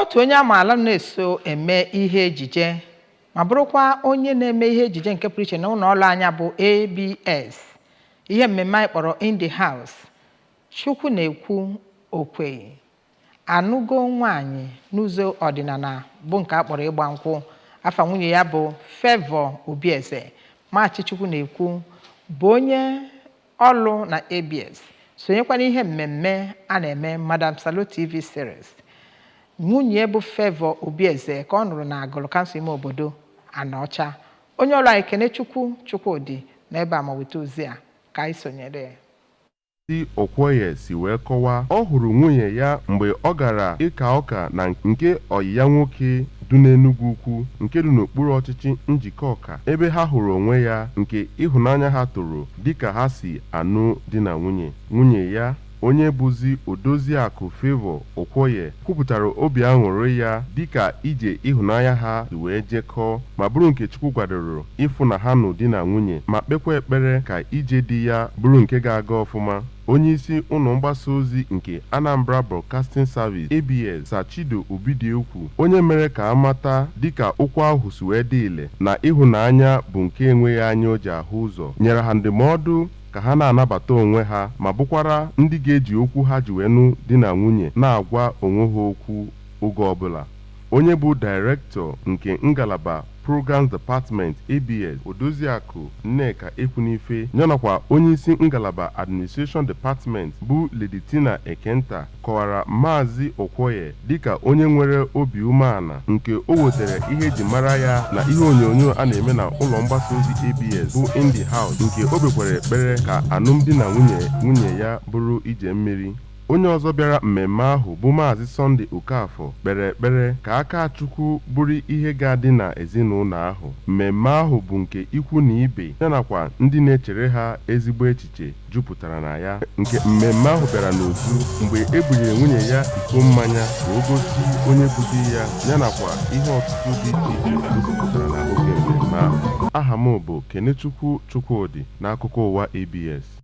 Otu onye amaala na-eso eme ihe ejije ma bụrụkwa onye na-eme ihe ejije nke pụrụ iche na ụlọ ọrụ anya bụ ABS. Ihe mmemme anyị kpọrọ In the House. Chukwunekwu Okweye anụgo nwaanyị n'ụzọ ọdịnala bụ nke a kpọrọ ịgba nkwụ. Afa nwunye ya bụ Favour Obieze. Maachi Chukwunekwu bụ onye ọrụ na ABS. Sonyekwa n'ihe mmemme a na-eme Madam Salute TV series. Nwunye bụ Favour Obieze ka ọ nụrụ na agụrụ kansụl ime obodo Anaọcha. Onye ọrụ anyị Kenechukwu Chukwudi n'ebe a ma weta ozi a ka anyị sonyere. Ndị Okweye si wee kọwaa ọ hụrụ nwunye ya mgbe ọ gara ịka ọka na nke ọyị ya nwoke dị n'Enugwu Ukwu nke dị n'okpuru ọchịchị Njikọ Ọka, ebe ha hụrụ onwe ya nke ịhụnanya ha toro dịka ha si anụ di na nwunye. Nwunye ya onye bụzi Odoziakụ Favour Okweye kwupụtara obi aṅụrị ya dịka ije ịhụnanya ha si wee jekọọ ma bụrụ nke Chukwu kwadoro ịfụ na ha nụ di na nwunye ma kpekwa ekpere ka ije di ya bụrụ nke ga-aga ọfụma. Onyeisi ụlọ mgbasa ozi nke Anambra Broadcasting Service ABS Sachido Obidiekwu onye mere ka amata dịka okwu ahụ si wee dị ile na ịhụnanya bụ nke enweghị anya o ji ahụ ụzọ, nyere ha ndụmọdụ ka ha na-anabata onwe ha ma bụkwara ndị ga-eji okwu ha ji wee nụ di na nwunye na-agwa onwe ha okwu oge ọbụla. Onye bụ Director nke ngalaba Programs Department ABS Odoziakụ Nneka Ekwunife yanakwa onyeisi ngalaba Administration Department bụ Lady Tina Ekenta kọwara Maazị Okweye dịka onye nwere obi umeala nke o wetara ihe eji mara ya na ihe onyonyo a na-eme na ụlọ mgbasa ozi ABS bụ In the House, nke o kpekwara ekpere ka alụmdi na nwunye ya bụrụ ije mmiri. Onye ọzọ bịara mmemme ahụ bụ Maazị Sunday Okafọ kpere ekpere ka aka Chukwu bụrụ ihe ga-adị na ezinụlọ ahụ. Mmemme ahụ bụ nke ikwu na ibe yanakwa ndị na-echere ha ezigbo echiche jupụtara na ya, nke mmemme ahụ bịara n'uju mgbe e bunyere nwunye ya iko mmanya ka o gosi onye bụ di ya yanakwa ihe ọtụtụ dị iche iche gosipụtara na oge mmemme ahụ. Aha m bụ Kenechukwu Chukwudi n'akụkọ ụwa ABS.